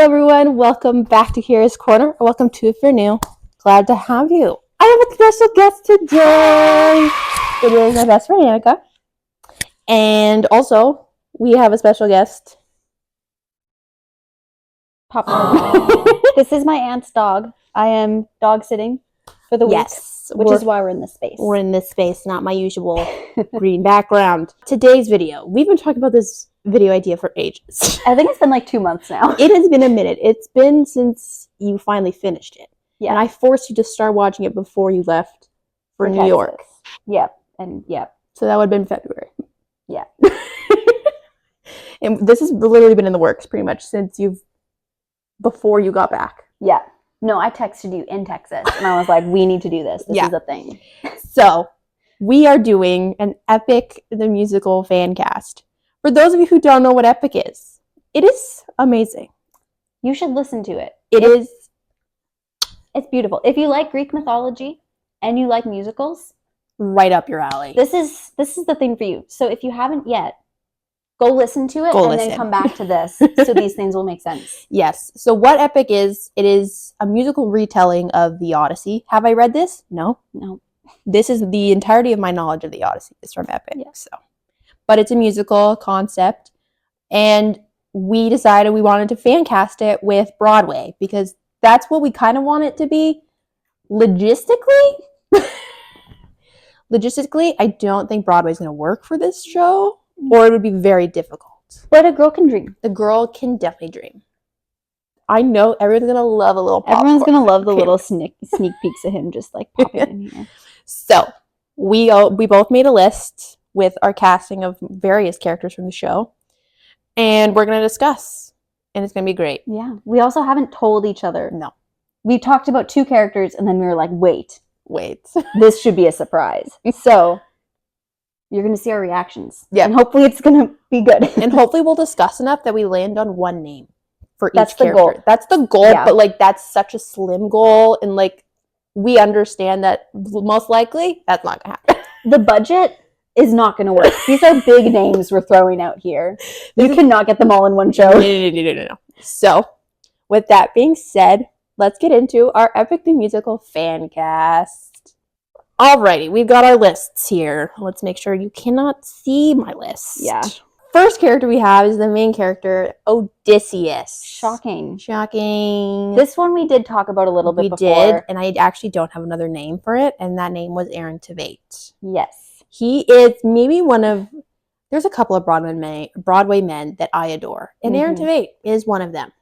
Hello everyone, welcome back to Kira's Corner, or welcome to if you're new. Glad to have you. I have a special guest today. It is my best friend Annika. And also, we have a special guest. Popcorn. This is my aunt's dog. I am dog sitting for the week, which is why we're in this space. We're in this space, not my usual green background. Today's video, we've been talking about this video idea for ages. I think it's been like 2 months now. It has been a minute. It's been since you finally finished it. Yeah. And I forced you to start watching it before you left for New York. Yep. And yep. So that would have been February. Yeah. And this has literally been in the works pretty much since before you got back. Yeah. No, I texted you in Texas and I was like, we need to do this. This is a thing. So we are doing an Epic the Musical fan cast. For those of you who don't know what Epic is, it is amazing. You should listen to it. It's beautiful. If you like Greek mythology and you like musicals, right up your alley. This is the thing for you. So if you haven't yet, go listen to it then come back to this so these things will make sense. Yes. So what Epic is, it is a musical retelling of the Odyssey. Have I read this? No. This is the entirety of my knowledge of the Odyssey is from Epic. Yeah. But it's a musical concept, and we decided we wanted to fan cast it with Broadway because that's what we kind of want it to be. Logistically, I don't think Broadway's going to work for this show, or it would be very difficult. But a girl can dream. The girl can definitely dream. I know everyone's going to love a little popcorn. Everyone's going to love the little sneak peeks of him just like popping in here. So, we both made a list with our casting of various characters from the show, and we're going to discuss, and it's going to be great. Yeah. We also haven't told each other. No. We talked about 2 characters, and then we were like, wait. This should be a surprise. So, you're going to see our reactions. Yeah. And hopefully it's going to be good. And hopefully we'll discuss enough that we land on one name for each character. Goal. That's the goal, yeah. But that's such a slim goal, and we understand that most likely that's not going to happen. The budget is not going to work. These are big names we're throwing out here. You cannot get them all in one show. No. So, with that being said, let's get into our Epic the Musical fan cast. Alrighty, we've got our lists here. Let's make sure you cannot see my list. Yeah. First character we have is the main character, Odysseus. Shocking. This one we did talk about a little bit before. We did, and I actually don't have another name for it, and that name was Aaron Tveit. Yes. He is maybe there's a couple of Broadway men that I adore, and Aaron Tveit is one of them.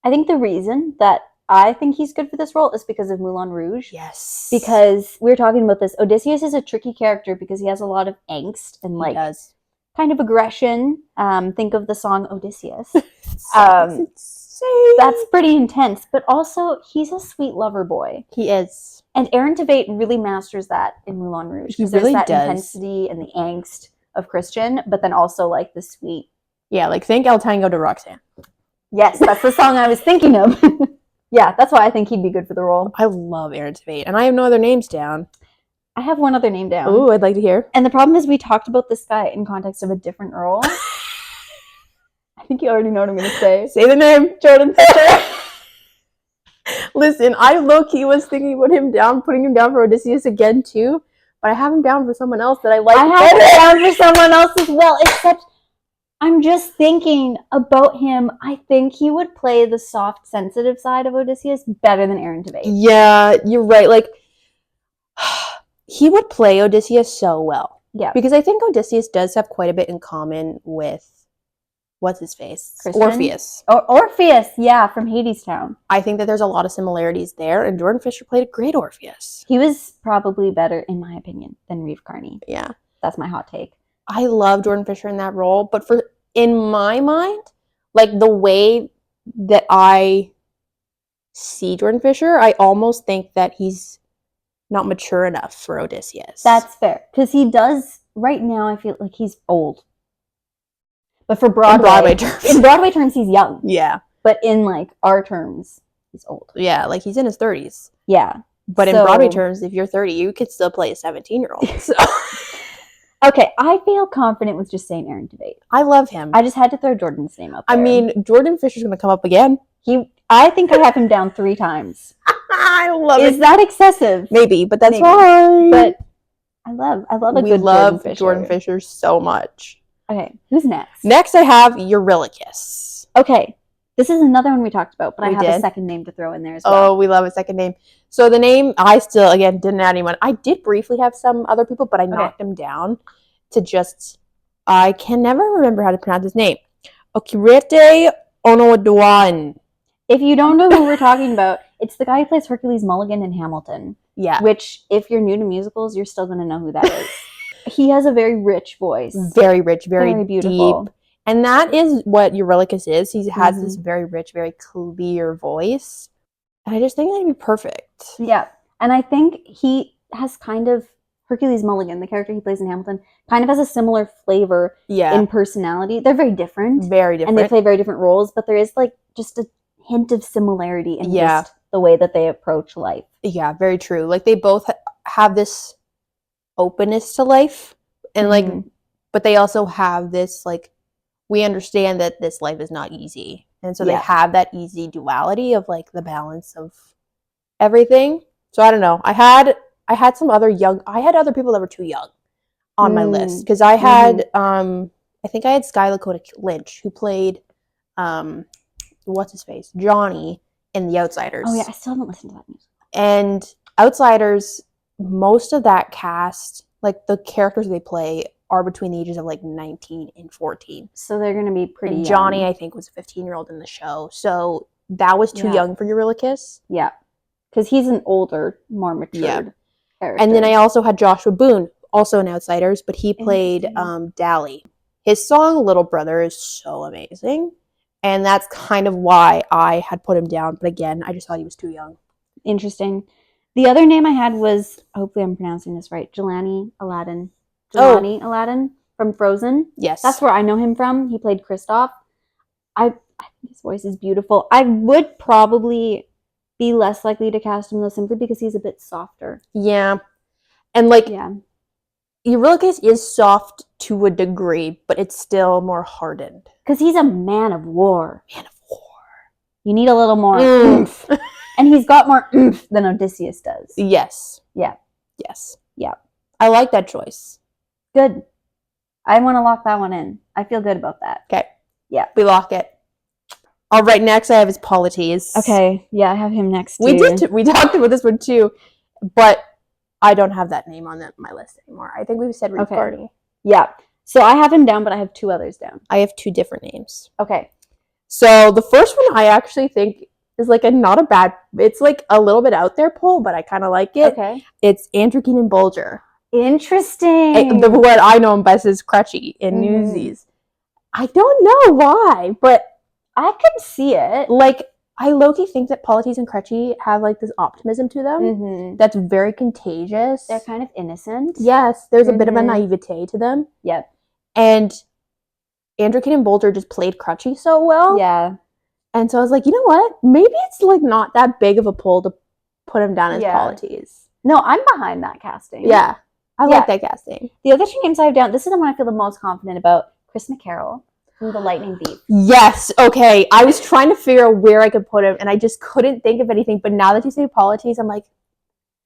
I think the reason that I think he's good for this role is because of Moulin Rouge. Yes. Because we were talking about this. Odysseus is a tricky character because he has a lot of angst and kind of aggression. Think of the song Odysseus. That's pretty intense. But also, he's a sweet lover boy. He is. And Aaron Tveit really masters that in Moulin Rouge. He really there's that does. Intensity and the angst of Christian, but then also the sweet. Yeah, think El Tango de Roxanne. Yes, that's the song I was thinking of. Yeah, that's why I think he'd be good for the role. I love Aaron Tveit, and I have no other names down. I have one other name down. Ooh, I'd like to hear. And the problem is we talked about this guy in context of a different role. I think you already know what I'm going to say. Say the name. Jordan Fisher. Listen, I low-key was thinking putting him down for Odysseus again, too. But I have him down for someone else that I like. I have him down for someone else as well, except I'm just thinking about him. I think he would play the soft, sensitive side of Odysseus better than Aaron Tveit. Yeah, you're right. He would play Odysseus so well. Yeah. Because I think Odysseus does have quite a bit in common with, what's his face? Christian? Orpheus. Orpheus, yeah, from Hadestown. I think that there's a lot of similarities there, and Jordan Fisher played a great Orpheus. He was probably better, in my opinion, than Reeve Carney. Yeah. That's my hot take. I love Jordan Fisher in that role, but in my mind, the way that I see Jordan Fisher, I almost think that he's not mature enough for Odysseus. That's fair, because he does, right now, I feel like he's old. But for Broadway terms. In Broadway terms, he's young. Yeah. But in, our terms, he's old. Yeah, he's in his 30s. Yeah. But in Broadway terms, if you're 30, you could still play a 17-year-old. So. Okay, I feel confident with just saying Aaron Tveit. I love him. I just had to throw Jordan's name up there. I mean, Jordan Fisher's going to come up again. I think I have him down 3 times. I love Is that excessive? Maybe, but that's Maybe. fine. But I love a we good love Jordan Fisher. so much. Okay, who's next? Next, I have Eurylochus. Okay, this is another one we talked about, but I We have did? a second name to throw in there as well. Oh, we love a second name. So the name, I still, again, didn't add anyone. I did briefly have some other people, but I knocked them down to just, I can never remember how to pronounce his name. Okirete Onodoan. If you don't know who we're talking about, it's the guy who plays Hercules Mulligan in Hamilton. Yeah. Which, if you're new to musicals, you're still going to know who that is. He has a very rich voice. Very rich, very beautiful. Deep. And that is what Eurylochus is. He has this very rich, very clear voice. And I just think that'd be perfect. Yeah. And I think he has kind of, Hercules Mulligan, the character he plays in Hamilton, kind of has a similar flavor in personality. They're very different. Very different. And they play very different roles, but there is like just a hint of similarity in just the way that they approach life. Yeah, very true. Like they both have this openness to life and like, but they also have this like, we understand that this life is not easy. And so they have that easy duality of like the balance of everything. So I don't know. I had some other I had other people that were too young on my list. Because I had, I think I had Sky Lakota Lynch, who played, what's his face? Johnny in The Outsiders. Oh yeah, I still haven't listened to that music. And Outsiders, most of that cast, like the characters they play, are between the ages of like 19 and 14. So they're going to be pretty young. Johnny, I think, was a 15-year-old in the show. So that was too young for Eurylochus. Yeah. Because he's an older, more matured character. And then I also had Joshua Boone, also in Outsiders, but he played Dally. His song Little Brother is so amazing. And that's kind of why I had put him down. But again, I just thought he was too young. Interesting. The other name I had was, hopefully I'm pronouncing this right, Jelani Aladdin. Jelani Aladdin from Frozen. Yes. That's where I know him from. He played Kristoff. I think his voice is beautiful. I would probably be less likely to cast him though, simply because he's a bit softer. Yeah. And like, Eurylochus is soft to a degree, but it's still more hardened. Because he's a man of war. Man of war. You need a little more oomph. And he's got more oomph than Odysseus does. Yes. Yeah. Yes. Yeah. I like that choice. Good. I want to lock that one in. I feel good about that. Okay. Yeah. We lock it. All right, next I have is Polites. Okay. Yeah, I have him next too. We talked about this one too, but I don't have that name on my list anymore. I think we've said Reed Barney. Yeah. So I have him down, but I have 2 others down. I have 2 different names. Okay. So the first one I actually think is like it's like a little bit out there pull, but I kind of like it. Okay. It's Andrew Keenan Bolger. Interesting. What I know him best is Crutchy in Newsies. I don't know why, but I could see it. Like, I low-key think that Polites and Crutchy have like this optimism to them that's very contagious. They're kind of innocent. Yes, there's a bit of a naivete to them. Yep. And Andrew Keenan Bolger just played Crutchy so well. Yeah. And so I was like, you know what? Maybe it's like not that big of a pull to put him down as Polites. No, I'm behind that casting. Yeah. I like that casting. The other 2 names I have down, this is the one I feel the most confident about. Chris McCarroll from The Lightning Thief. Yes. Okay. I was trying to figure out where I could put him, and I just couldn't think of anything. But now that you say Polites, I'm like,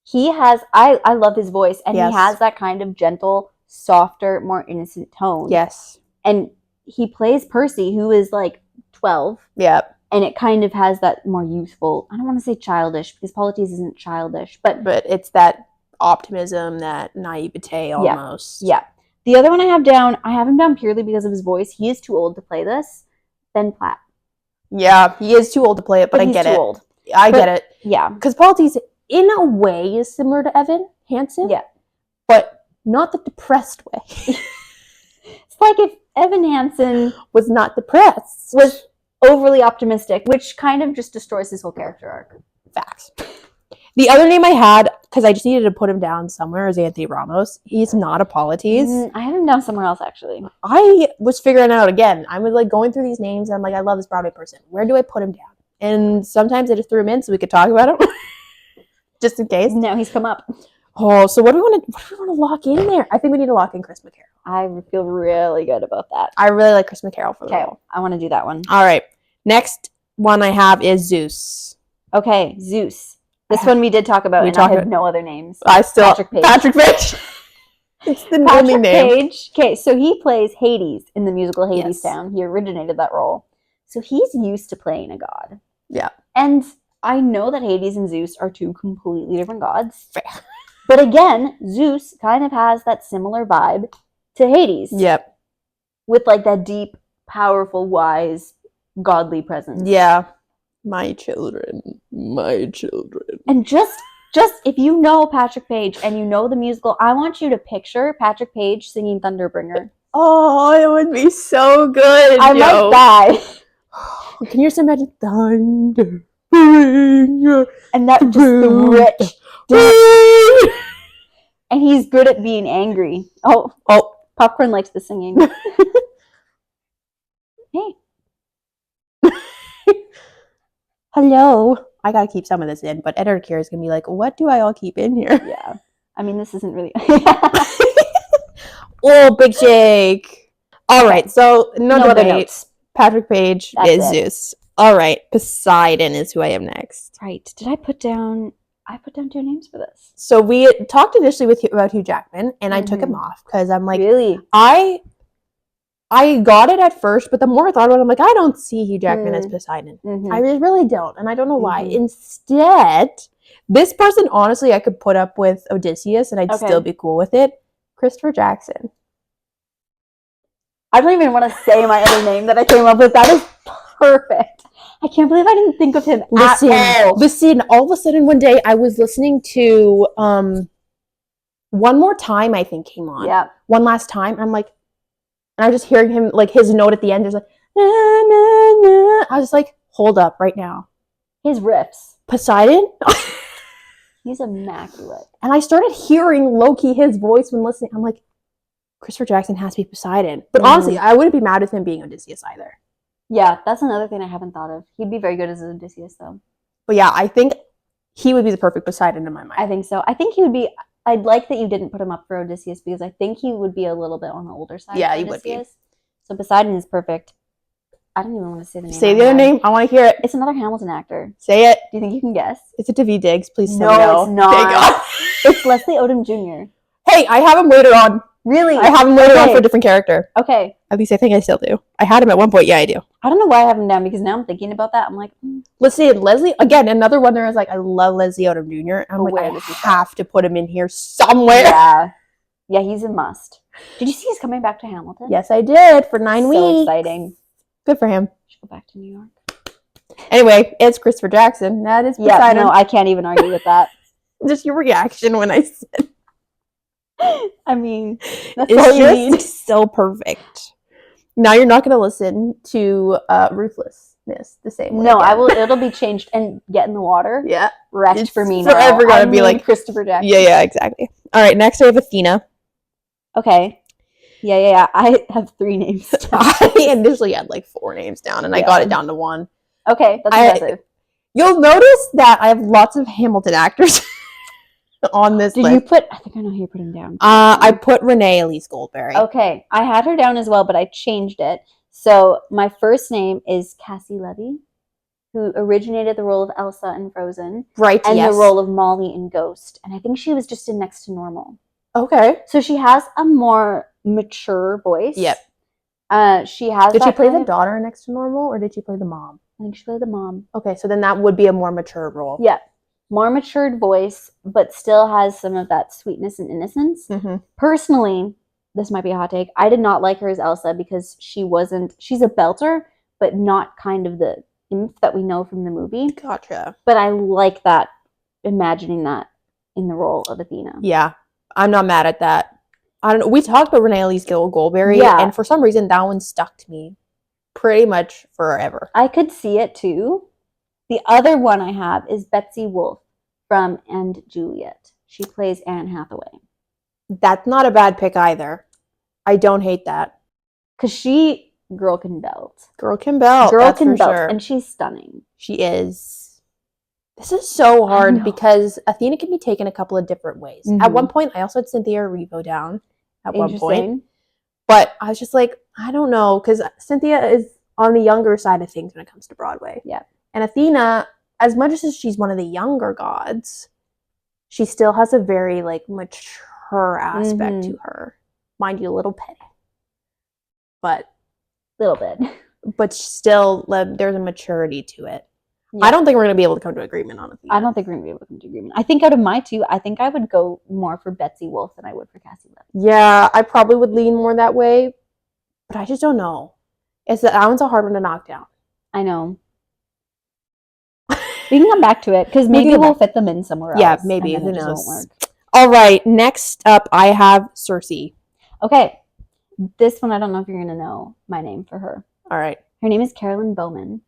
he has, I love his voice, and he has that kind of gentle, softer, more innocent tone. Yes. And he plays Percy, who is like 12. Yep. And it kind of has that more youthful, I don't want to say childish, because Polites isn't childish, but it's that optimism, that naivete almost. Yeah. The other one I have him down purely because of his voice. He is too old to play this. Ben Platt. Yeah, he is too old to play it, but I get it. He's too old. I get it. Yeah. Because Polites, in a way, is similar to Evan Hansen. Yeah. But not the depressed way. It's like if Evan Hansen was not depressed. Was overly optimistic, which kind of just destroys his whole character arc. Facts. The other name I had, because I just needed to put him down somewhere, is Anthony Ramos. He's not a Polites. I have him down somewhere else, actually. I was figuring out again. I was like going through these names, and I'm like, I love this Broadway person. Where do I put him down? And sometimes I just threw him in so we could talk about him. Just in case. Now he's come up. Oh, so what do we want to lock in there? I think we need to lock in Chris McCarroll. I feel really good about that. I really like Chris McCarroll for the Okay, role. I want to do that one. All right. Next one I have is Zeus. Okay, Zeus. This one we did talk about, and I have no other names. Patrick Page. It's the only name. Page. Okay, so he plays Hades in the musical Hades Town. He originated that role. So he's used to playing a god. Yeah. And I know that Hades and Zeus are two completely different gods. Fair. But again, Zeus kind of has that similar vibe to Hades. Yep. With like that deep, powerful, wise, godly presence. Yeah. My children. And just if you know Patrick Page and you know the musical, I want you to picture Patrick Page singing Thunderbringer. Oh, it would be so good. I might die. Can you just imagine Thunderbringer? And that just the rich. And he's good at being angry. Oh, Popcorn likes the singing. Hey. Hello. I gotta keep some of this in, but editor Kira is gonna be like, what do I all keep in here? Yeah. I mean, this isn't really. Oh, big shake. All right, so no other debate. notes. Patrick Page is Zeus. All right, Poseidon is who I am next. Right. Did I put down? I put down 2 names for this. So we talked initially about Hugh Jackman, and I took him off because I'm like, really? I got it at first, but the more I thought about it, I'm like, I don't see Hugh Jackman as Poseidon. I really don't, and I don't know why. Instead, this person, honestly, I could put up with Odysseus, and I'd still be cool with it. Christopher Jackson. I don't even want to say my other name that I came up with. That is perfect. I can't believe I didn't think of him at all. Listen, all of a sudden one day I was listening to One More Time, I think, came on. Yeah. One Last Time. And I'm like, and I was just hearing him, like, his note at the end, there's like, na, na, na. I was just like, hold up right now. His riffs. Poseidon? He's immaculate. And I started hearing low-key his voice when listening. I'm like, Christopher Jackson has to be Poseidon. But honestly, I wouldn't be mad with him being Odysseus either. Yeah, that's another thing I haven't thought of. He'd be very good as Odysseus, though. But yeah, I think he would be the perfect Poseidon in my mind. I think so. I think he would be... I'd like that you didn't put him up for Odysseus because I think he would be a little bit on the older side. Yeah, he would be. So Poseidon is perfect. I don't even want to say the name. Say the other name. I want to hear it. It's another Hamilton actor. Say it. Do you think you can guess? Is it Daveed Diggs? Please say no. It's not. Thank God. It's Leslie Odom Jr. Hey, I have him later on. Really? I have him later on for a different character. Okay. At least I think I still do. I had him at one point. Yeah, I do. I don't know why I have him down because now I'm thinking about that. I'm like, Listen, Leslie, again, another one there is like, I love Leslie Odom Jr. I'm like, I have to put him in here somewhere. Yeah. Yeah, he's a must. Did you see he's coming back to Hamilton? Yes, I did for 9 weeks. So exciting. Good for him. Should go back to New York. Anyway, it's Christopher Jackson. That is Poseidon. Yeah, no, I can't even argue with that. Just your reaction when I said. I mean, that's all you need. So perfect. Now you're not going to listen to Ruthlessness the same way. No, again. I will. It'll be changed and get in the water. Yeah, wrecked for me. Forever now. Gonna be like Christopher Jackson. Yeah, exactly. All right, next I have Athena. Okay. Yeah. I have 3 names. I initially had like 4 names down, and I got it down to 1. Okay, that's impressive. You'll notice that I have lots of Hamilton actors on this list. Did you put? I think I know who you put him down. I put Renee Elise Goldberry. Okay, I had her down as well, but I changed it. So my first name is Cassie Levy, who originated the role of Elsa in Frozen, right? And the role of Molly in Ghost, and I think she was just in Next to Normal. Okay, so she has a more mature voice. Yep. She has. Did she play the daughter in Next to Normal, or did she play the mom? I think she played the mom. Okay, so then that would be a more mature role. Yeah. More matured voice, but still has some of that sweetness and innocence. Personally, this might be a hot take. I did not like her as Elsa because she's a belter, but not kind of the imp that we know from the movie. Gotcha. But I like that, imagining that in the role of Athena. Yeah, I'm not mad at that. I don't know. We talked about Renee Elise Goldberry, and for some reason that one stuck to me pretty much forever. I could see it too. The other one I have is Betsy Wolfe from And Juliet. She plays Anne Hathaway. That's not a bad pick either. I don't hate that. Because girl can belt. Girl can belt. Girl can belt. Sure. And she's stunning. She is. This is so I hard know. because Athena can be taken a couple of different ways. At one point, I also had Cynthia Erivo down at one point. But I was just like, I don't know, because Cynthia is on the younger side of things when it comes to Broadway. Yeah. And Athena, as much as she's one of the younger gods, she still has a very like mature aspect to her. Mind you, a little petty. But little bit. But still, there's a maturity to it. Yeah. I don't think we're going to be able to come to agreement on Athena. I don't think we're going to be able to come to agreement. I think out of my two, I think I would go more for Betsy Wolf than I would for Cassie Levy. Yeah, I probably would lean more that way, but I just don't know. That one's a hard one to knock down. I know. We can come back to it because maybe we'll fit them in somewhere else. Yeah, maybe. And Who it just knows? won't work. All right, next up, I have Cersei. Okay, this one I don't know if you're going to know my name for her. All right. Her name is Carolyn Bowman.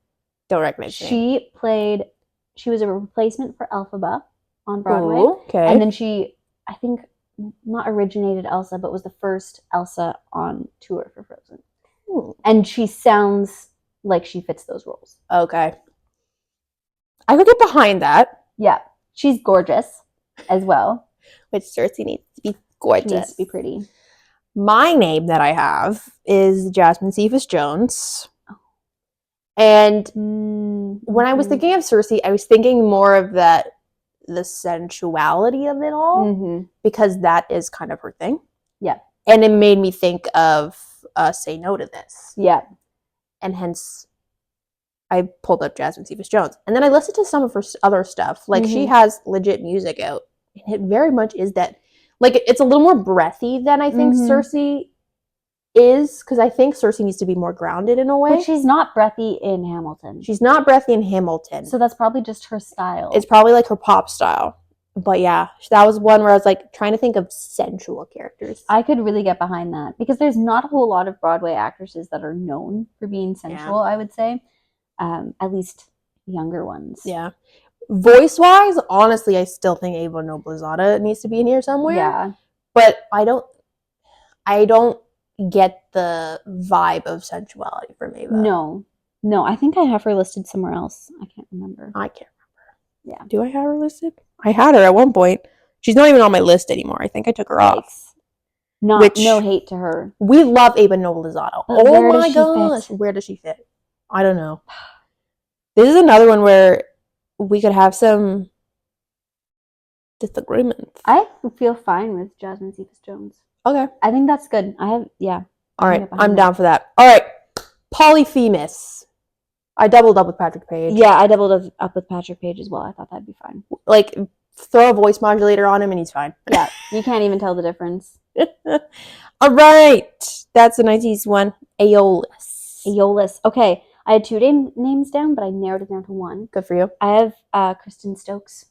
Don't recognize her name. She was a replacement for Elphaba on Broadway. Ooh, okay. And then she, I think, not originated Elsa, but was the first Elsa on tour for Frozen. Ooh. And she sounds like she fits those roles. Okay. I could get behind that. Yeah. She's gorgeous as well. Which Cersei needs to be gorgeous. She needs to be pretty. My name that I have is Jasmine Cephas Jones. And when I was thinking of Cersei, I was thinking more of the sensuality of it all, because that is kind of her thing. Yeah. And it made me think of Say No to This. Yeah. And hence, I pulled up Jasmine Cephas Jones. And then I listened to some of her other stuff. Like, she has legit music out. And it very much is that, like, it's a little more breathy than I think Cersei is, because I think Cersei needs to be more grounded in a way. But she's not breathy in Hamilton. She's not breathy in Hamilton. So that's probably just her style. It's probably like her pop style. But yeah, that was one where I was like trying to think of sensual characters. I could really get behind that because there's not a whole lot of Broadway actresses that are known for being sensual, I would say. At least younger ones. Yeah. Voice-wise, honestly, I still think Ava Noblezada needs to be in here somewhere. Yeah. But I don't get the vibe of sensuality from Ava. No, I think I have her listed somewhere else. I can't remember. I can't remember. Yeah. Do I have her listed? I had her at one point. She's not even on my list anymore. I think I took her off. No hate to her. We love Ava Noblezada. Oh my gosh. Where does she fit? I don't know. This is another one where we could have some disagreements. I feel fine with Jasmine Cephas Jones. Okay. I think that's good. All right. I'm down for that. All right. Polyphemus. I doubled up with Patrick Page. Yeah, I doubled up with Patrick Page as well. I thought that'd be fine. Like, throw a voice modulator on him and he's fine. Yeah, you can't even tell the difference. All right. That's a nice easy one. Aeolus. Okay. I had two names down, but I narrowed it down to one. Good for you. I have Kristen Stokes.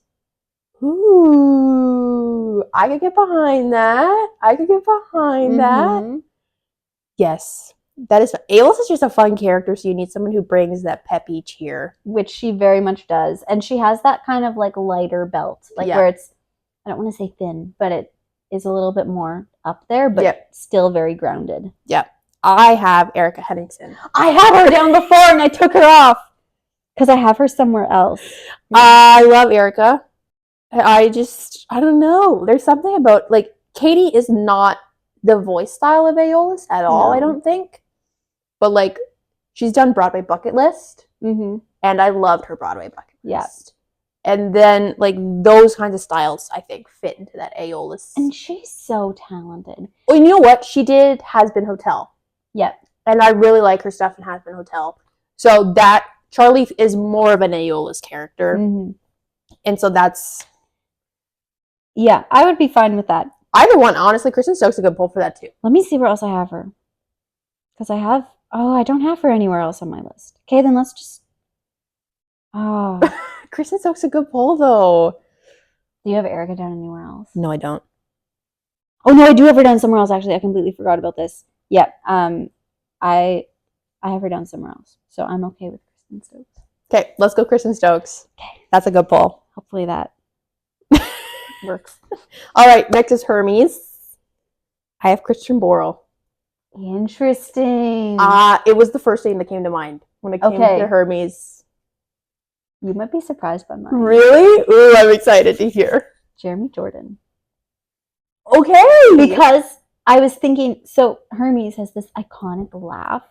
Ooh. I could get behind that. That. Yes. That is. Aeolus is just a fun character, so you need someone who brings that peppy cheer. Which she very much does. And she has that kind of like lighter belt. Like where it's, I don't want to say thin, but it is a little bit more up there, but still very grounded. Yeah. I have Erica Henningsen. I had her down before and I took her off because I have her somewhere else. I love Erica. I don't know. There's something about, like, Katie is not the voice style of Aeolus at all, I don't think. But, like, she's done Broadway Bucket List. And I loved her Broadway Bucket List. And then, like, those kinds of styles, I think, fit into that Aeolus. And she's so talented. Well, you know what? She did Has Been Hotel. Yep. And I really like her stuff in Has Been Hotel. So that, Charlie is more of an Aeolus character. And so that's... Yeah, I would be fine with that. Either one, honestly. Kristen Stokes is a good pull for that, too. Let me see where else I have her. Because I don't have her anywhere else on my list. Okay, then let's just... Oh. Kristen Stokes is a good pull, though. Do you have Erica down anywhere else? No, I don't. Oh, no, I do have her down somewhere else, actually. I completely forgot about this. Yep. I have her down somewhere else. So I'm okay with Kristen Stokes. Okay, let's go Kristen Stokes. Okay. That's a good pull. Hopefully that works. All right, next is Hermes. I have Christian Borle. Interesting. It was the first name that came to mind when it came to Hermes. You might be surprised by mine. Really? Ooh, I'm excited to hear. Jeremy Jordan. Okay. Because I was thinking, so Hermes has this iconic laugh.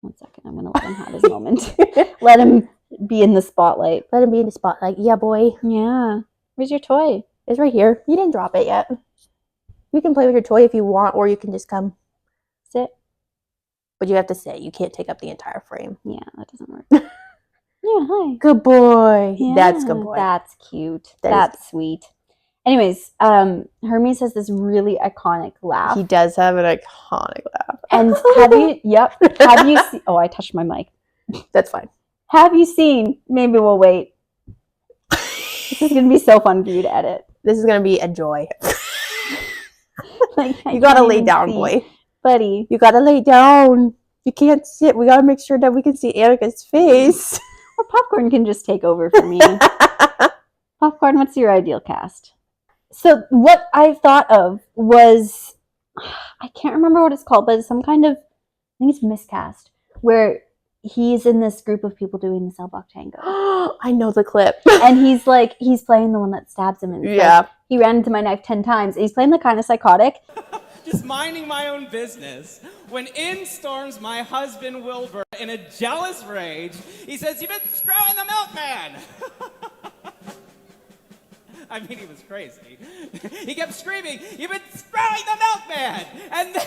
1 second, I'm going to let him have his moment. Let him be in the spotlight. Let him be in the spotlight. Yeah, boy. Yeah. Where's your toy? It's right here. You didn't drop it yet. You can play with your toy if you want, or you can just come. Sit. But you have to sit. You can't take up the entire frame. Yeah, that doesn't work. Yeah, hi. Good boy. Yeah, That's good boy. That's cute. That's sweet. Anyways, Hermes has this really iconic laugh. He does have an iconic laugh. And have you seen, oh, I touched my mic. That's fine. Have you seen, maybe we'll wait. This is going to be so fun for you to edit. This is going to be a joy. Like, you got to lay down, boy. Buddy. You got to lay down. You can't sit. We got to make sure that we can see Annika's face. Or Popcorn can just take over for me. Popcorn, what's your ideal cast? So what I thought of was, I can't remember what it's called, but it's some kind of, I think it's miscast, where he's in this group of people doing the cell block tango. I know the clip. And he's playing the one that stabs him. And yeah. Like, he ran into my knife 10 times. And he's playing the kind of psychotic. Just minding my own business, when in storms my husband Wilbur in a jealous rage. He says, "You've been screwing the milkman." I mean, he was crazy. He kept screaming, "You've been screwing the milkman!" And then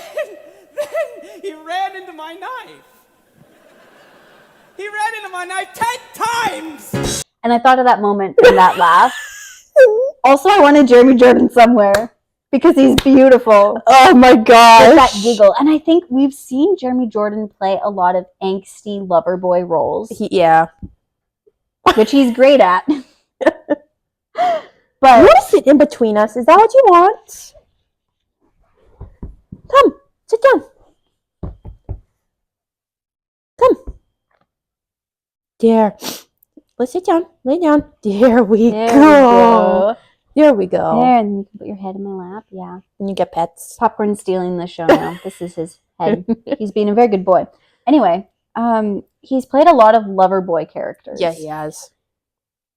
he ran into my knife. He ran into my knife 10 times! And I thought of that moment from that laugh. Also, I wanted Jeremy Jordan somewhere. Because he's beautiful. Oh my gosh. With that giggle. And I think we've seen Jeremy Jordan play a lot of angsty lover boy roles. Yeah. Which he's great at. But you want to sit in between us? Is that what you want? Come. Sit down. Come. There. Let's sit down. Lay down. There we go. There we go. There, and you can put your head in my lap. Yeah. And you get pets. Popcorn's stealing the show now. This is his head. He's being a very good boy. Anyway, he's played a lot of lover boy characters. Yeah, he has.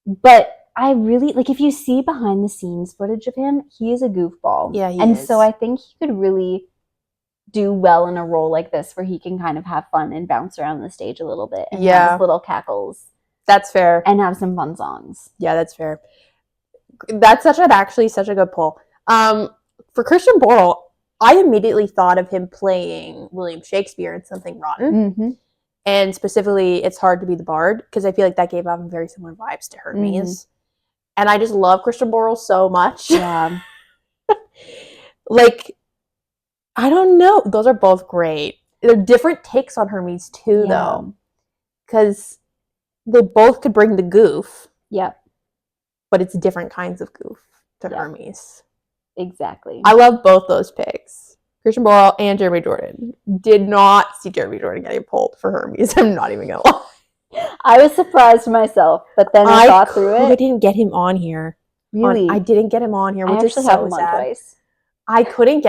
But I really, like, if you see behind the scenes footage of him, he is a goofball. Yeah, he and is. so I think he could really do well in a role like this where he can kind of have fun and bounce around the stage a little bit and have his little cackles. That's fair. And have some fun songs. Yeah, that's fair. That's actually such a good pull. For Christian Borle, I immediately thought of him playing William Shakespeare in Something Rotten. Mm-hmm. And specifically, It's Hard to Be the Bard, because I feel like that gave off very similar vibes to Hermes. Mm-hmm. And I just love Christian Borle so much. Yeah. Like, I don't know. Those are both great. They're different takes on Hermes, too, though. Because they both could bring the goof. Yep. But it's different kinds of goof to Hermes. Exactly. I love both those picks. Christian Borle and Jeremy Jordan. Did not see Jeremy Jordan getting pulled for Hermes. I'm not even going to lie. I was surprised myself, but then I thought through it. I didn't get him on here. Really? I didn't get him on here, which is so have him sad. On twice. I couldn't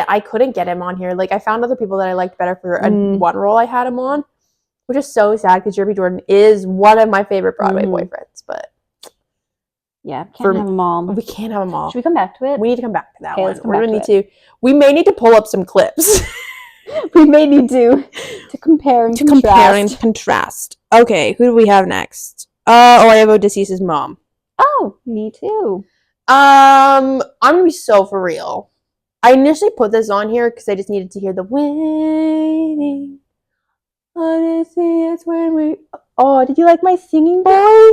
get him on here. Like, I found other people that I liked better for one role I had him on, which is so sad because Jeremy Jordan is one of my favorite Broadway boyfriends, but yeah, can't have them all. We can't have them all. Should we come back to it? We need to come back to that one. We're gonna need to. We may need to pull up some clips. We may need to compare and contrast. Compare and contrast. Okay, who do we have next? I have Odysseus' mom. Oh, me too. I'm gonna be so for real. I initially put this on here because I just needed to hear the waiting. Odysseus, when we. Oh, did you like my singing, boy?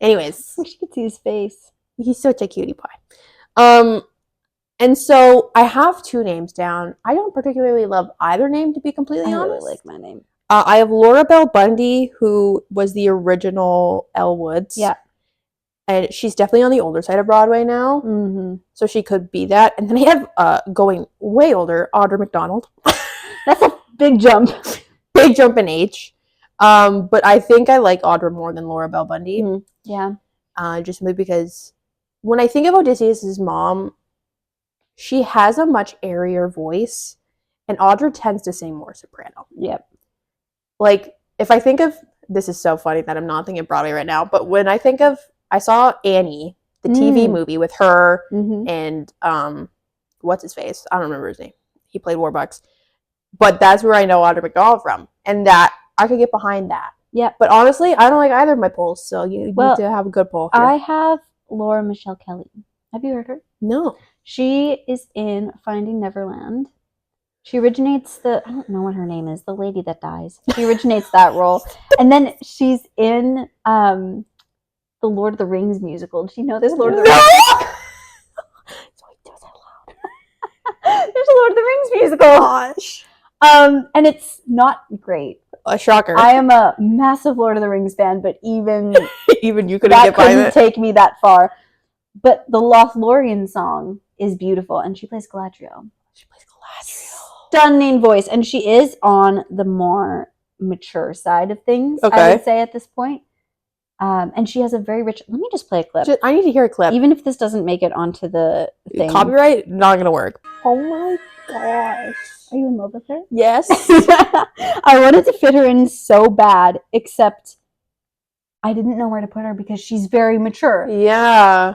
Anyways, I wish you could see his face. He's such a cutie pie. And so I have two names down. I don't particularly love either name, to be completely honest. I really like my name. I have Laura Bell Bundy, who was the original Elle Woods. Yeah. And she's definitely on the older side of Broadway now. Mm-hmm. So she could be that. And then I have, going way older, Audra McDonald. That's a big jump. Big jump in age. But I think I like Audra more than Laura Bell Bundy. Mm-hmm. Yeah. Just simply because when I think of Odysseus' mom, she has a much airier voice, and Audra tends to sing more soprano. Yep. Like, if I think of this is so funny that I'm not thinking of Broadway right now, but when I think of, I saw Annie, the TV movie with her and what's his face? I don't remember his name. He played Warbucks. But that's where I know Audra McDonald from. And that I could get behind that. Yeah. But honestly, I don't like either of my polls, so you need to have a good poll here. I have Laura Michelle Kelly. Have you heard her? No. She is in Finding Neverland. She originates I don't know what her name is, the lady that dies. She originates that role. And then she's in the Lord of the Rings musical. Did you know there's Lord of the Rings? There's a Lord of the Rings musical. Gosh. And it's not great. A shocker. I am a massive Lord of the Rings fan, but even you couldn't get by couldn't it. take me that far. But the Lothlorien song is beautiful, and she plays Galadriel. Stunning voice, and she is on the more mature side of things, I would say, at this point. And she has a very rich... Let me just play a clip. I need to hear a clip. Even if this doesn't make it onto the thing. Copyright? Not going to work. Oh my gosh. Are you in love with her? Yes. I wanted to fit her in so bad, except I didn't know where to put her because she's very mature. Yeah.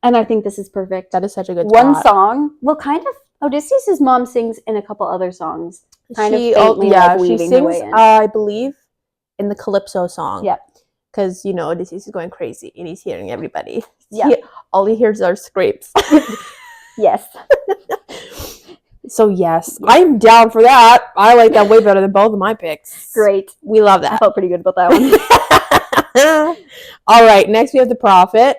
And I think this is perfect. That is such a good One spot. song, well, kind of, Odysseus' mom sings in a couple other songs. Kind of faintly, she sings, her way in. I believe, in the Calypso song. Yep. Because, Odysseus is going crazy and he's hearing everybody. Yeah. All he hears are scrapes. Yes. So, yes, I'm down for that. I like that way better than both of my picks. Great. We love that. I felt pretty good about that one. All right, next we have the Prophet.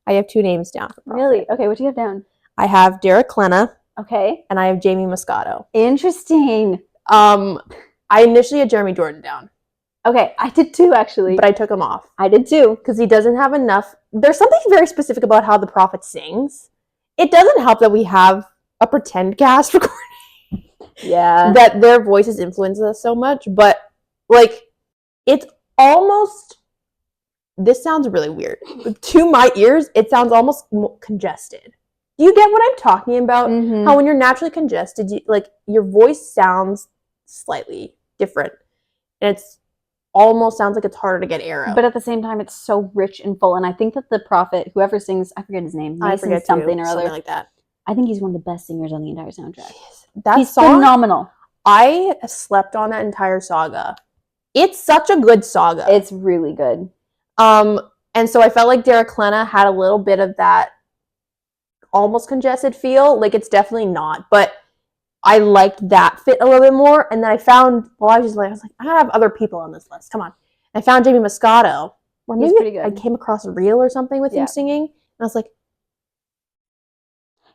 I have 2 names down. Really? Okay, what do you have down? I have Derek Klena. Okay. And I have Jamie Moscato. Interesting. I initially had Jeremy Jordan down. Okay, I did too, actually. But I took him off. I did too. Because he doesn't have enough. There's something very specific about how the Prophet sings. It doesn't help that we have a pretend cast recording. Yeah. That their voices influence us so much. But, it's almost... This sounds really weird. To my ears, it sounds almost congested. Do you get what I'm talking about? Mm-hmm. How when you're naturally congested, your voice sounds slightly different. And it's almost sounds like it's harder to get air out. But at the same time, it's so rich and full. And I think that the Prophet, whoever sings, I forget his name, Mason something or other. Something like that. I think he's one of the best singers on the entire soundtrack. He's phenomenal. I slept on that entire saga. It's such a good saga. It's really good. And so I felt like Derek Klena had a little bit of that almost congested feel. It's definitely not, but I liked that fit a little bit more. And then I found, I was like, I gotta have other people on this list. Come on. I found Jamie Moscato. Or maybe He's pretty good. I came across a reel or something with him singing. And I was like,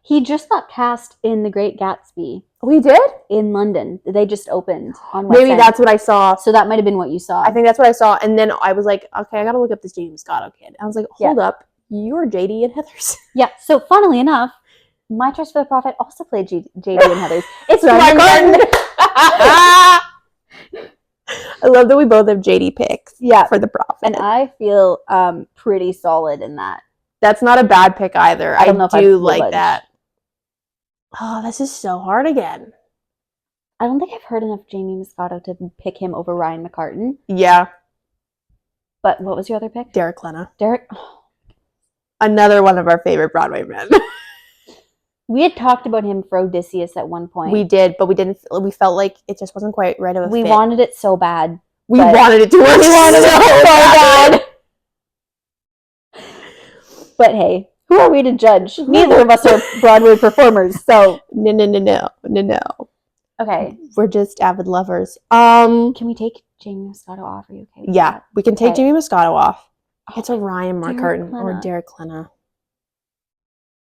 he just got cast in The Great Gatsby. Oh, he did? In London. They just opened on West Maybe End. that's what I saw. So that might have been what you saw. I think that's what I saw. And then I was like, okay, I gotta look up this Jamie Moscato kid. I was like, hold up. You're JD and Heathers. Yeah. So funnily enough, my choice for the Prophet also played JD and Heathers. It's my garden. I love that we both have JD picks. Yeah. For the Prophet. And I feel pretty solid in that. That's not a bad pick either. I don't know if do I've like flinched. that. Oh, this is so hard again. I don't think I've heard enough Jamie Moscato to pick him over Ryan McCartan. Yeah. But what was your other pick? Derek Klena. Derek. Oh. Another one of our favorite Broadway men. We had talked about him for Odysseus at one point. We did, but we didn't. We felt like it just wasn't quite right of a We fit. wanted it so bad. We wanted it to work. We wanted it so bad. But hey, who are we to judge? Neither of us are Broadway performers, so No. okay. We're just avid lovers. Can we take Jamie Moscato off? Are you okay with that? We can take Okay. Jamie Moscato off. Oh, It's a Ryan Derek McCartan or Klena. Derek Klena.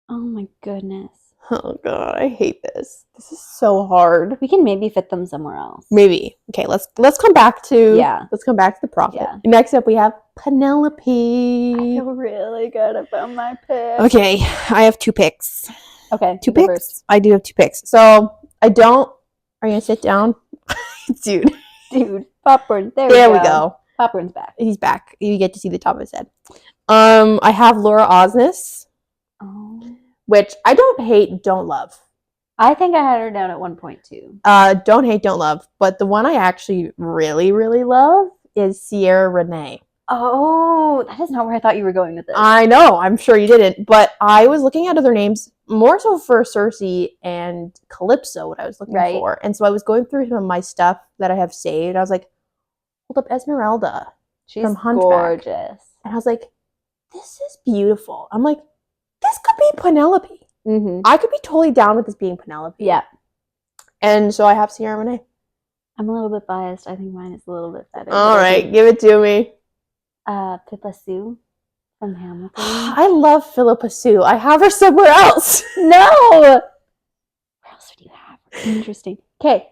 Oh my goodness. Oh god, I hate this. This is so hard. We can maybe fit them somewhere else. Maybe. Okay, let's come back to Let's come back to the Prophet. Yeah. Next up we have I Penelope. feel really good about my pick. Okay, I have 2 picks. Okay. Two you go picks? first. I do have 2 picks. So I don't are you gonna sit down? Dude. Popcorn. There we go. Popcorn's back. He's back. You get to see the top of his head. I have Laura Osnes, Oh. which I don't hate, don't love. I think I had her down at 1.2. Don't hate, don't love. But the one I actually really, really love is Sierra Renee. Oh, that is not where I thought you were going with this. I know, I'm sure you didn't, but I was looking at other names more so for Cersei and Calypso, what I was looking for. And so I was going through some of my stuff that I have saved. I was like, hold up, Esmeralda. She's from Hunchback. gorgeous. And I was like, this is beautiful. I'm like, this could be Penelope. Mm-hmm. I could be totally down with this being Penelope. Yeah. And so I have Sierra Renee. I'm a little bit biased. I think mine is a little bit better. All right, give it to me. Pippa Sue from Hamilton. I love Philippa Sue. I have her somewhere else. No! Where else would you have her? Interesting. Okay.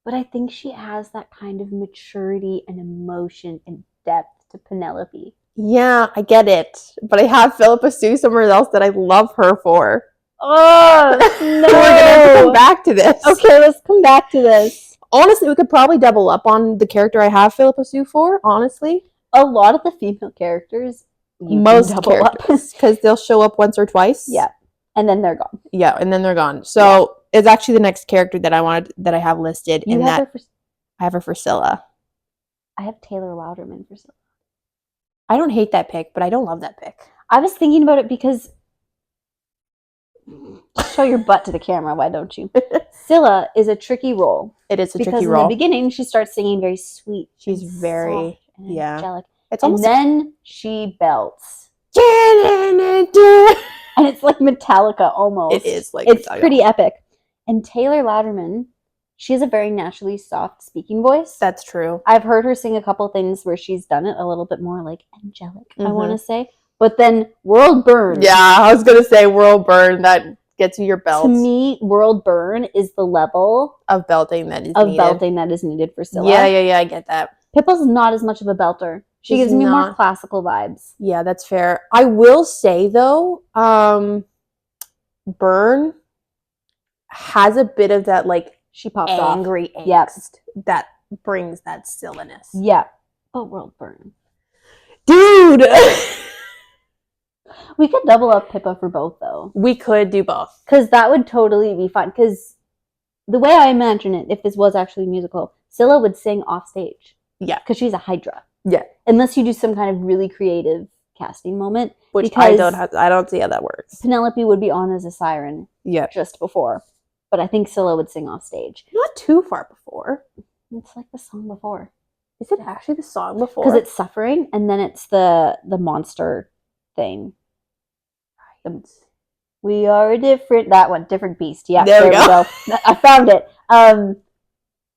But I think she has that kind of maturity and emotion and depth to Penelope. Yeah, I get it. But I have Philippa Sue somewhere else that I love her for. Oh, We're going to have to come back to this. Okay, let's come back to this. Honestly, we could probably double up on the character I have Philippa Sue for, honestly. A lot of the female characters, most characters, because they'll show up once or twice. Yeah, and then they're gone. Yeah, and then they're gone. So it's actually the next character that I have listed. You have her for, I have her for Scylla. I have Taylor Louderman for Scylla. I don't hate that pick, but I don't love that pick. I was thinking about it because show your butt to the camera, why don't you? Scylla is a tricky role. It is a tricky because role. In the beginning, she starts singing very sweet. She's and very soft and angelic. It's And almost then she belts. and And it's like Metallica almost. it is like It's Metallica. pretty epic. And Taylor Louderman, she has a very naturally soft speaking voice. That's true. I've heard her sing a couple things where she's done it a little bit more like angelic, I Mhm. want to say. But then World Burn. Yeah, I was gonna say World Burn. That gets you your belt. To me, World Burn is the level of belting that is of needed. belting that is needed for Scylla. Yeah, I get that. Pippa's not as much of a belter. She She's gives me more not. classical vibes. Yeah, that's fair. I will say though, Burn has a bit of that like She pops off. angry angst Yep. that brings that silliness. Yeah. But World Burn. Dude! We could double up Pippa for both though. We could do both. Because that would totally be fun. Because the way I imagine it, if this was actually a musical, Scylla would sing off stage. Yeah. Because she's a Hydra. Yeah. Unless you do some kind of really creative casting moment. Which because I don't see how that works. Penelope would be on as a siren Yeah. just before. But I think Scylla would sing off stage. Not too far before. It's like the song before. Is it actually the song before? Because it's Suffering, and then it's the monster thing. We are a different beast. Yeah, There we go. I found it.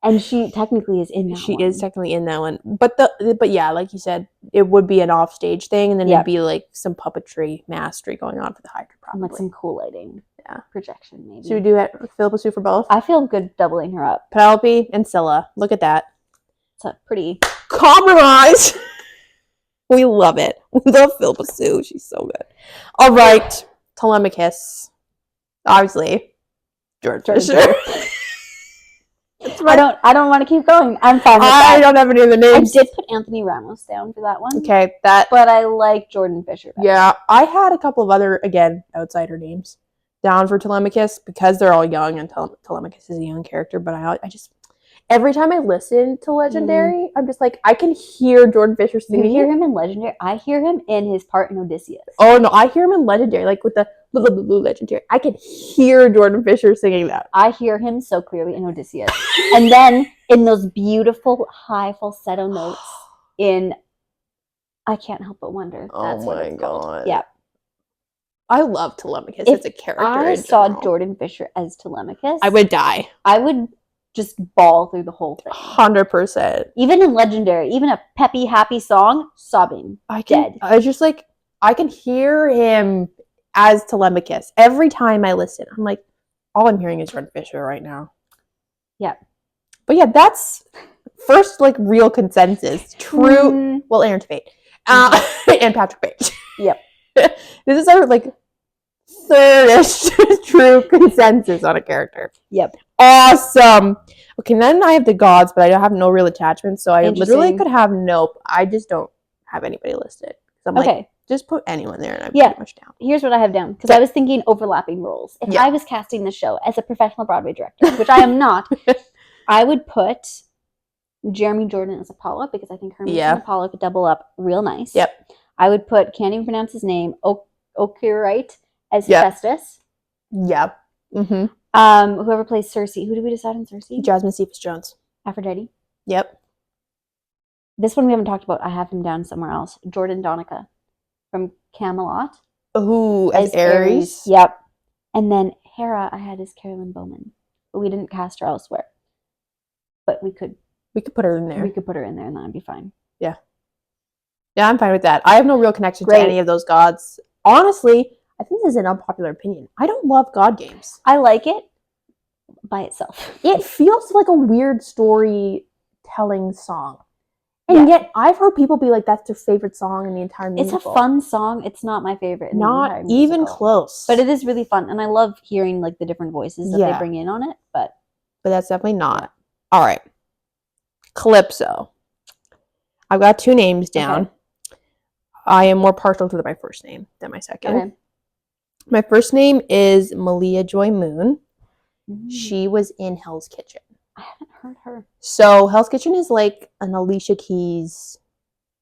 And she technically is in that She one. is technically in that one. But yeah, like you said, it would be an offstage thing, and then Yep. it'd be like some puppetry mastery going on for the Hydra, And probably. like some cool lighting. Yeah. Projection, maybe. Should we do it Philippa Sue for both? I feel good doubling her up. Penelope and Scylla. Look at that. It's a pretty... Compromise! We love it. We love Philippa Sue. She's so good. All right. Telemachus. Obviously. George Fisher. I don't want to keep going. I'm fine with that. I don't have any other I names. did put Anthony Ramos down for that one. Okay, that. But I like Jordan Fisher better. Yeah, I had a couple of other, again, outsider names down for Telemachus because they're all young and Telemachus is a young character. But I just, every time I listen to Legendary, I'm just like, I can hear Jordan Fisher You singing. hear him in Legendary. I hear him in his part in Odysseus. Oh no, I hear him in Legendary, like with the Legendary. I can hear Jordan Fisher singing that. I hear him so clearly in Odysseus. And then in those beautiful high falsetto notes in I Can't Help But Wonder. That's what it's called. Yeah. I love Telemachus If as a character. I in saw general. Jordan Fisher as Telemachus, I would die. I would just bawl through the whole thing. 100%. Even in Legendary, even a peppy, happy song, sobbing. Dead. I just like, I can hear him as Telemachus. Every time I listen, I'm like, all I'm hearing is Jordan Fisher right now. Yeah. But yeah, that's first like real consensus. True. Well, Aaron Tveit. And Patrick Page. Yep. This is our like third-ish true consensus on a character. Yep. Awesome. Okay, then I have the gods, but I don't have no real attachments, so I literally Interesting. could have nope. I just don't have anybody listed. So I'm like, just put anyone there, and I'm pretty much down. Here's what I have down, because I was thinking overlapping roles. If Yeah. I was casting the show as a professional Broadway director, which I am not, I would put Jeremy Jordan as Apollo because I think Hermes Yeah. and Apollo could double up real nice. Yep. I would put, can't even pronounce his name, Okirite as Yep. Hephaestus. Yep. Mm-hmm. Whoever plays Cersei. Who did we decide on Cersei? Jasmine Cephas Jones. Aphrodite. Yep. This one we haven't talked about. I have him down somewhere else. Jordan Donica from Camelot. Ooh, as Ares. Yep. And then Hera, I had as Carolyn Bowman, but we didn't cast her elsewhere. But we could put her in there. We could put her in there, and that'd be fine. Yeah. Yeah, I'm fine with that. I have no real connection Great. to any of those gods. Honestly, I think this is an unpopular opinion. I don't love god games. I like it by itself. It feels like a weird storytelling song. And yet, I've heard people be like, that's their favorite song in the entire musical. It's a fun song. It's not my favorite. Not even close. But it is really fun. And I love hearing like the different voices that they bring in on it. But that's definitely not. Yeah. All right. Calypso. I've got 2 names down. Okay. I am more partial to my first name than my second. Okay. My first name is Malia Joy Moon. Mm-hmm. She was in Hell's Kitchen. I haven't heard her. So Hell's Kitchen is like an Alicia Keys.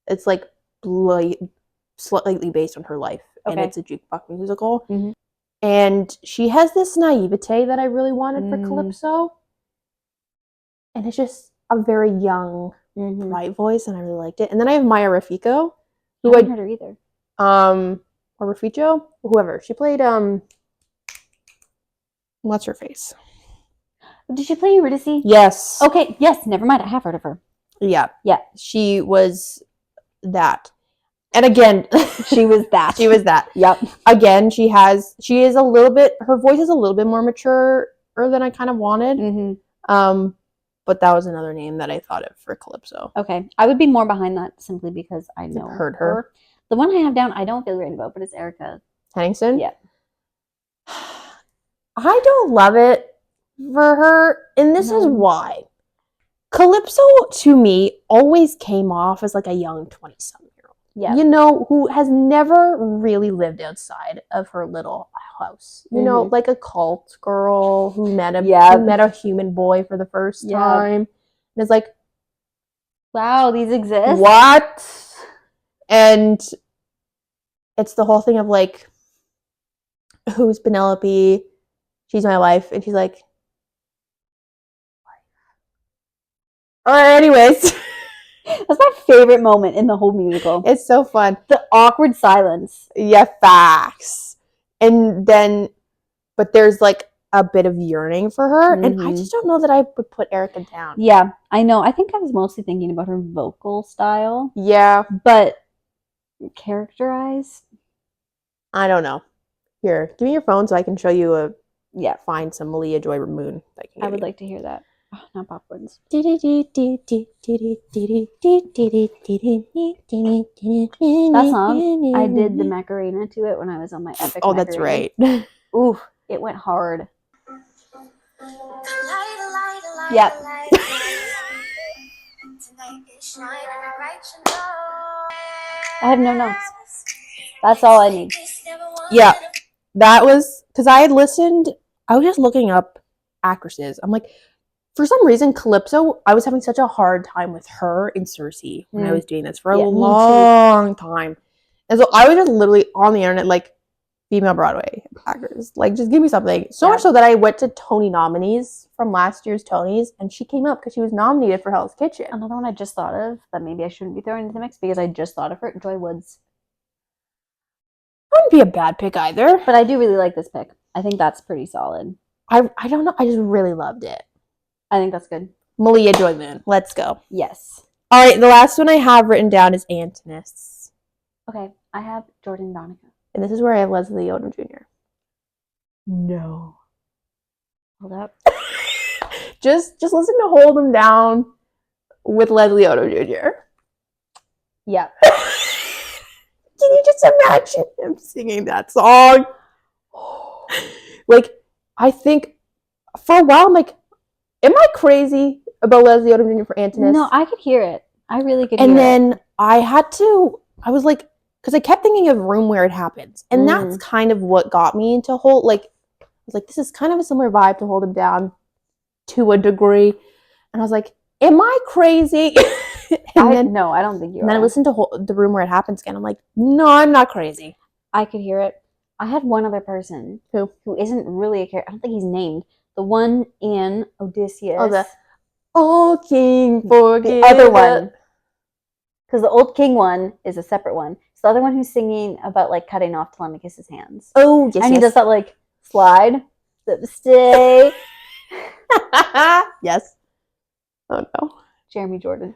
It's like slightly based on her life. Okay. And it's a jukebox musical. Mm-hmm. And she has this naivete that I really wanted for Calypso. And it's just a very young, bright voice, and I really liked it. And then I have Maya Rafiko, who I haven't heard her either. Or Raficho, whoever. She played what's her face? Did she play Eurydice? Yes. Okay. Yes. Never mind. I have heard of her. Yeah. Yeah. She was that. And again, she was that. She was that. Yep. Again, she is a little bit. Her voice is a little bit more mature than I kind of wanted. Mm-hmm. But that was another name that I thought of for Calypso. Okay. I would be more behind that simply because I know heard her. The one I have down, I don't feel great about, but it's Erica Henningsen. Yeah. I don't love it for her, and this is why. Calypso, to me, always came off as like a young 20-something-year-old. Yeah. You know, who has never really lived outside of her little house. You know, like a cult girl who met a human boy for the first time. And it's like, wow, these exist? What? And it's the whole thing of like, who's Penelope? She's my wife. And she's like, all right, anyways. That's my favorite moment in the whole musical. It's so fun. The awkward silence. Yeah, facts. And then, but there's like a bit of yearning for her. And I just don't know that I would put Erica down. Yeah, I know. I think I was mostly thinking about her vocal style. Yeah. But characterize? I don't know. Here, give me your phone so I can show you find some Malia Joy Moon. I would like to hear that. Oh, not popcorns. That song, I did the Macarena to it when I was on my epic Macarena. That's right. Ooh, it went hard. Yep. I have no notes. That's all I need. Yeah. That was, because I was just looking up actresses. I'm like, for some reason, Calypso, I was having such a hard time with her in Cersei when I was doing this for a long time. And so I was just literally on the internet, like, female Broadway actors. Like, just give me something. So much so that I went to Tony nominees from last year's Tonys, and she came up because she was nominated for Hell's Kitchen. Another one I just thought of that maybe I shouldn't be throwing into the mix because I just thought of her, Joy Woods. Wouldn't be a bad pick either. But I do really like this pick. I think that's pretty solid. I don't know. I just really loved it. I think that's good. Malia Joy Moon. Let's go. Yes. All right. The last one I have written down is Antinous. Okay. I have Jordan Donica. And this is where I have Leslie Odom Jr. No. Hold up. just listen to Hold Him Down with Leslie Odom Jr. Yeah. Can you just imagine him singing that song? Like, I think for a while, I'm like, am I crazy about Leslie Odom Jr. for Antinous? No, I could hear it. I really could hear it. And then I was like, because I kept thinking of Room Where It Happens. And that's kind of what got me into I was like, this is kind of a similar vibe to Hold Him Down to a degree. And I was like, am I crazy? No, I don't think you And are. then I listened to the room where it happens again. I'm like, no, I'm not crazy. I could hear it. I had one other person Who isn't really a character. I don't think he's named. The one in Odysseus. Oh, King, forgive the other it. one. Because the old king one is a separate one. It's the other one who's singing about like cutting off Telemachus' hands. Oh, yes, and he yes. does that like slide. Stay. Yes. Oh no. Jeremy Jordan.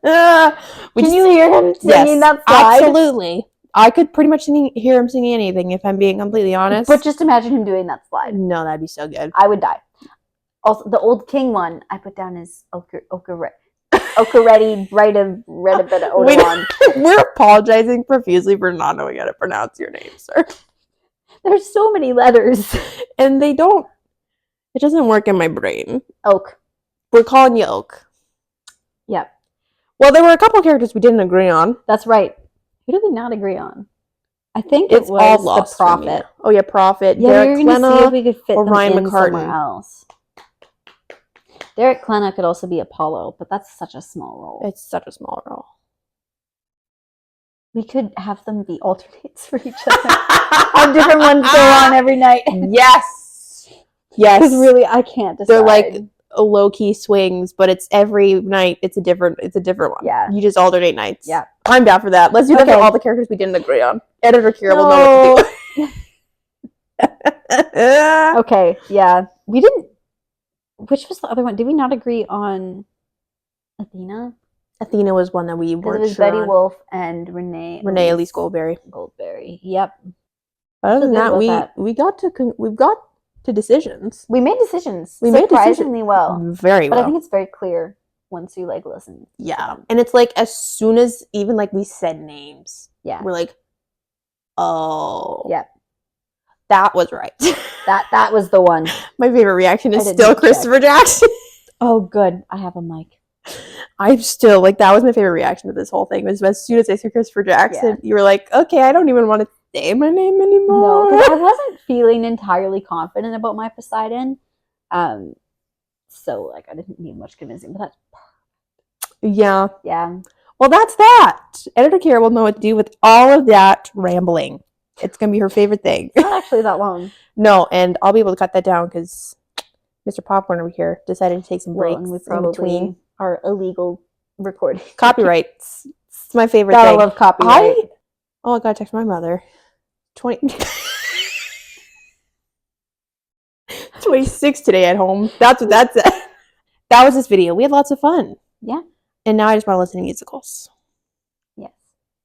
Can you hear him singing that slide? Absolutely. I could pretty much hear him singing anything if I'm being completely honest. But just imagine him doing that slide. No, that'd be so good. I would die. Also, the old king one I put down as Okareti Odawan. We're apologizing profusely for not knowing how to pronounce your name, sir. There's so many letters. And it doesn't work in my brain. Oak. We're calling you Oak. Yep. Well, there were a couple of characters we didn't agree on. That's right. Who did we not agree on? I think It's it was all lost the Prophet. Oh yeah, Prophet. Yeah, Derek we were going to see if we could fit or them Ryan in McCartan. somewhere else. Derek Klena could also be Apollo, but that's such a small role. It's such a small role. We could have them be alternates for each other. Have different ones go on every night. Yes. Yes. Because really, I can't decide. They're like low-key swings, but it's every night. It's a different one. Yeah. You just alternate nights. Yeah. I'm down for that. Let's do that for all the characters we didn't agree on. Editor Kira will know what to do. Okay. Yeah. We didn't. Which was the other one? Did we not agree on Athena? Athena was one that we weren't sure. It was Betty Wolf and Renee Elise Goldberry. Yep. Other than that, we got to decisions. We made decisions. We made surprisingly well. Very well. But I think it's very clear once you like listen. Yeah. And it's like as soon as even like we said names. Yeah. We're like, oh. Yeah. That was right. That was the one. My favorite reaction is still Christopher Jackson. Oh, good. I have a mic. I'm still like, that was my favorite reaction to this whole thing. Was as soon as I saw Christopher Jackson, you were like, okay, I don't even want to say my name anymore. No, because I wasn't feeling entirely confident about my Poseidon. So like I didn't need much convincing, but that's perfect. Yeah. Yeah. Well, that's that. Editor Kira will know what to do with all of that rambling. It's gonna be her favorite thing. It's not actually that long. No, and I'll be able to cut that down because Mr. Popcorn over here decided to take some breaks and we in between our illegal recording. Copyrights. It's my favorite Gotta thing. love copyright. I gotta text my mother. 26 today at home. That's that was this video. We had lots of fun. Yeah. And now I just want to listen to musicals. Yes.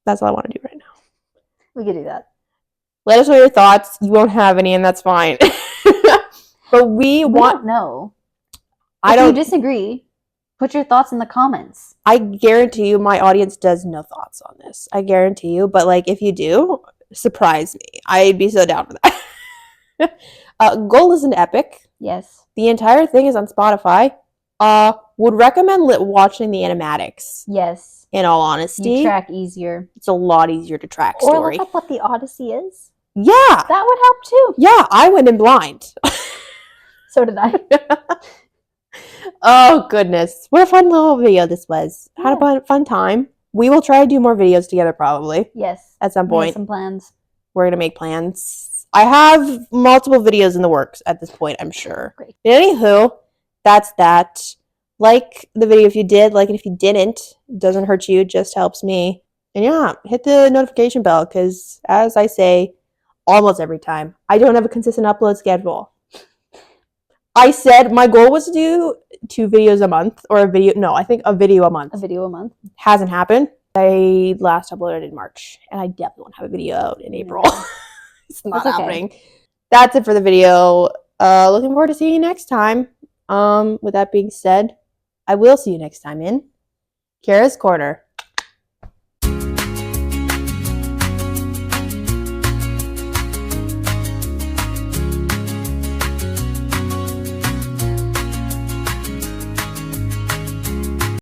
That's all I want to do right now. We could do that. Let us know your thoughts. You won't have any, and that's fine. But we want. Don't know. If you disagree, put your thoughts in the comments. I guarantee you, my audience does no thoughts on this. I guarantee you. But like, if you do, surprise me. I'd be so down for that. Go listen to Epic. Yes. The entire thing is on Spotify. Would recommend watching the animatics. Yes. In all honesty, you track easier. It's a lot easier to track or story. look up what the Odyssey is. Yeah, that would help too. Yeah, I went in blind. So did I. Oh goodness, what a fun little video this was. Yeah. Had a fun time. We will try to do more videos together probably. Yes. At some point. Some plans. We're gonna make plans. I have multiple videos in the works at this point, I'm sure. Great. Anywho, that's that. Like the video if you did, like it if you didn't. It doesn't hurt you, it just helps me. And yeah, hit the notification bell because as I say almost every time, I don't have a consistent upload schedule. I said my goal was to do 2 videos a month or a video a month. A video a month. Hasn't happened. I last uploaded in March and I definitely won't have a video out in April. It's not happening. That's it for the video. Looking forward to seeing you next time. With that being said, I will see you next time in Kira's Corner.